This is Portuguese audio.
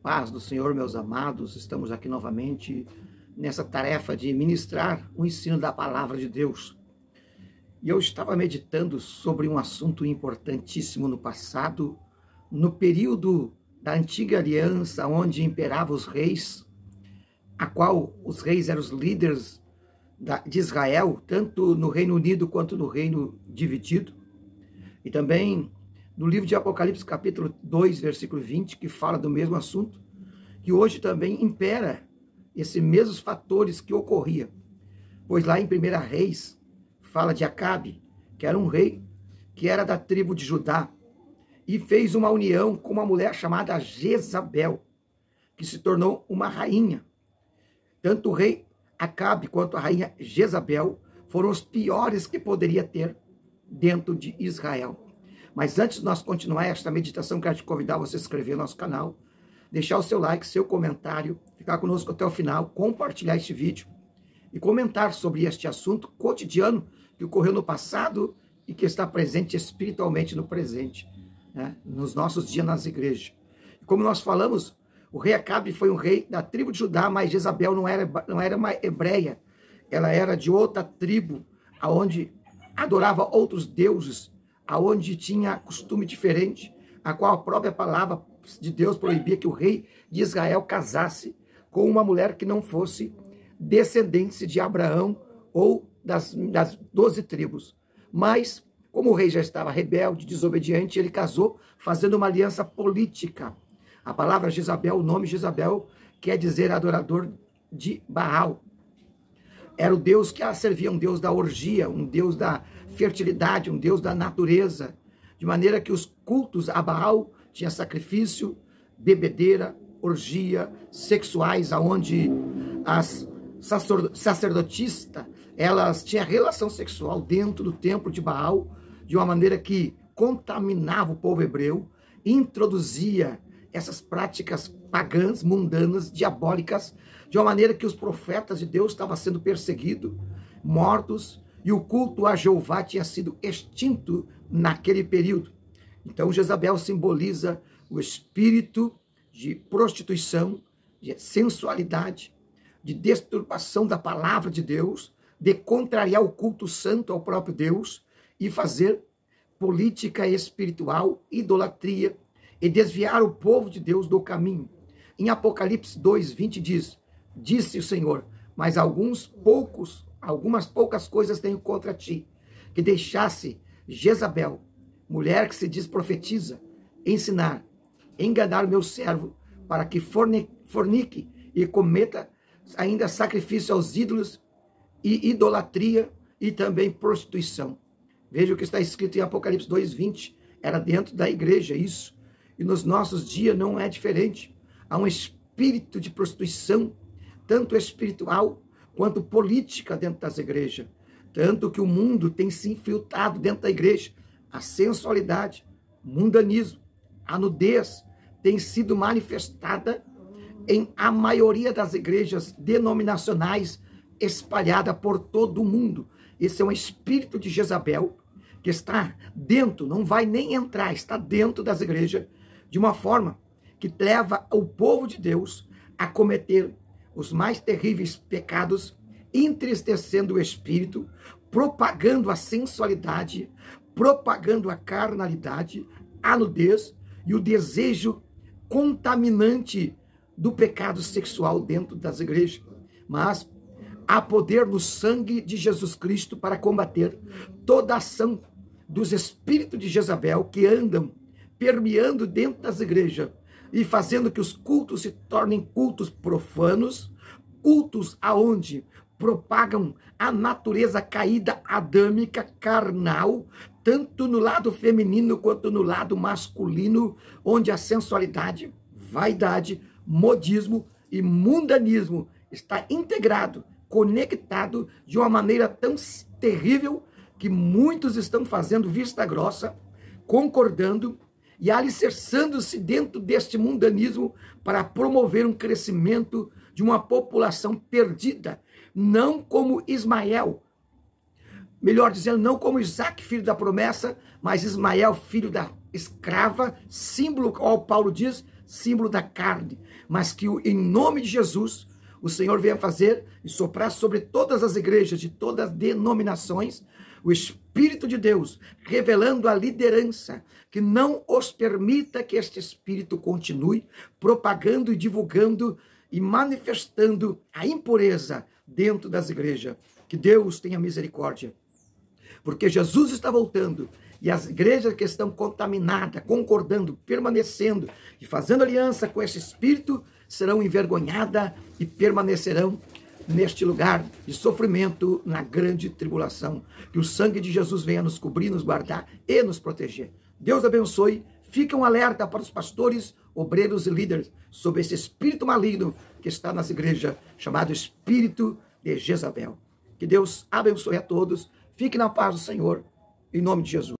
Paz do Senhor, meus amados, estamos aqui novamente nessa tarefa de ministrar o ensino da palavra de Deus. E eu estava meditando sobre um assunto importantíssimo no passado, no período da antiga aliança, onde imperavam os reis, a qual os reis eram os líderes de Israel, tanto no Reino Unido quanto no Reino Dividido. E também no livro de Apocalipse, capítulo 2, versículo 20, que fala do mesmo assunto, que hoje também impera esses mesmos fatores que ocorriam. Pois lá em 1 Reis, fala de Acabe, que era um rei, que era da tribo de Judá, e fez uma união com uma mulher chamada Jezabel, que se tornou uma rainha. Tanto o rei Acabe quanto a rainha Jezabel foram os piores que poderia ter dentro de Israel. Mas antes de nós continuar esta meditação, quero te convidar a você se inscrever no nosso canal, deixar o seu like, seu comentário, ficar conosco até o final, compartilhar este vídeo e comentar sobre este assunto cotidiano que ocorreu no passado e que está presente espiritualmente no presente, né, nos nossos dias nas igrejas. E como nós falamos, o rei Acabe foi um rei da tribo de Judá, mas Jezabel não era uma hebreia, ela era de outra tribo, aonde adorava outros deuses, aonde tinha costume diferente, a qual a própria palavra de Deus proibia que o rei de Israel casasse com uma mulher que não fosse descendente de Abraão ou das 12 tribos. Mas, como o rei já estava rebelde, desobediente, ele casou fazendo uma aliança política. A palavra Jezabel, o nome Jezabel, quer dizer adorador de Baal. Era o Deus que ela servia, um Deus da orgia, um Deus da fertilidade, um Deus da natureza. De maneira que os cultos a Baal tinha sacrifício, bebedeira, orgia, sexuais, aonde as sacerdotistas, elas tinham relação sexual dentro do templo de Baal, de uma maneira que contaminava o povo hebreu, introduzia essas práticas pagãs, mundanas, diabólicas, de uma maneira que os profetas de Deus estavam sendo perseguidos, mortos, e o culto a Jeová tinha sido extinto naquele período. Então Jezabel simboliza o espírito de prostituição, de sensualidade, de desturbação da palavra de Deus, de contrariar o culto santo ao próprio Deus e fazer política espiritual, idolatria, e desviar o povo de Deus do caminho. Em Apocalipse 2:20 diz: disse o Senhor, mas algumas poucas coisas tenho contra ti, que deixasse Jezabel, mulher que se diz profetiza, enganar o meu servo, para que fornique e cometa ainda sacrifício aos ídolos e idolatria e também prostituição. Veja o que está escrito em Apocalipse 2:20, era dentro da igreja isso. E nos nossos dias não é diferente. Há um espírito de prostituição, tanto espiritual quanto política dentro das igrejas. Tanto que o mundo tem se infiltrado dentro da igreja. A sensualidade, o mundanismo, a nudez tem sido manifestada em a maioria das igrejas denominacionais espalhada por todo o mundo. Esse é um espírito de Jezabel que está dentro, não vai nem entrar, está dentro das igrejas, de uma forma que leva o povo de Deus a cometer os mais terríveis pecados, entristecendo o espírito, propagando a sensualidade, propagando a carnalidade, a nudez e o desejo contaminante do pecado sexual dentro das igrejas. Mas há poder no sangue de Jesus Cristo para combater toda a ação dos espíritos de Jezabel que andam permeando dentro das igrejas e fazendo que os cultos se tornem cultos profanos, cultos aonde propagam a natureza caída adâmica, carnal, tanto no lado feminino quanto no lado masculino, onde a sensualidade, vaidade, modismo e mundanismo está integrado, conectado de uma maneira tão terrível que muitos estão fazendo vista grossa, concordando e alicerçando-se dentro deste mundanismo para promover um crescimento de uma população perdida, não como Ismael, melhor dizendo, não como Isaac, filho da promessa, mas Ismael, filho da escrava, símbolo, como Paulo diz, símbolo da carne, mas que em nome de Jesus, o Senhor venha fazer e soprar sobre todas as igrejas de todas as denominações, o Espírito de Deus, revelando a liderança, que não os permita que este Espírito continue propagando e divulgando e manifestando a impureza dentro das igrejas. Que Deus tenha misericórdia, porque Jesus está voltando e as igrejas que estão contaminadas, concordando, permanecendo e fazendo aliança com esse Espírito, serão envergonhadas e permanecerão neste lugar de sofrimento, na grande tribulação. Que o sangue de Jesus venha nos cobrir, nos guardar e nos proteger. Deus abençoe. Fica um alerta para os pastores, obreiros e líderes sobre esse espírito maligno que está nas igrejas, chamado espírito de Jezabel. Que Deus abençoe a todos. Fique na paz do Senhor, em nome de Jesus.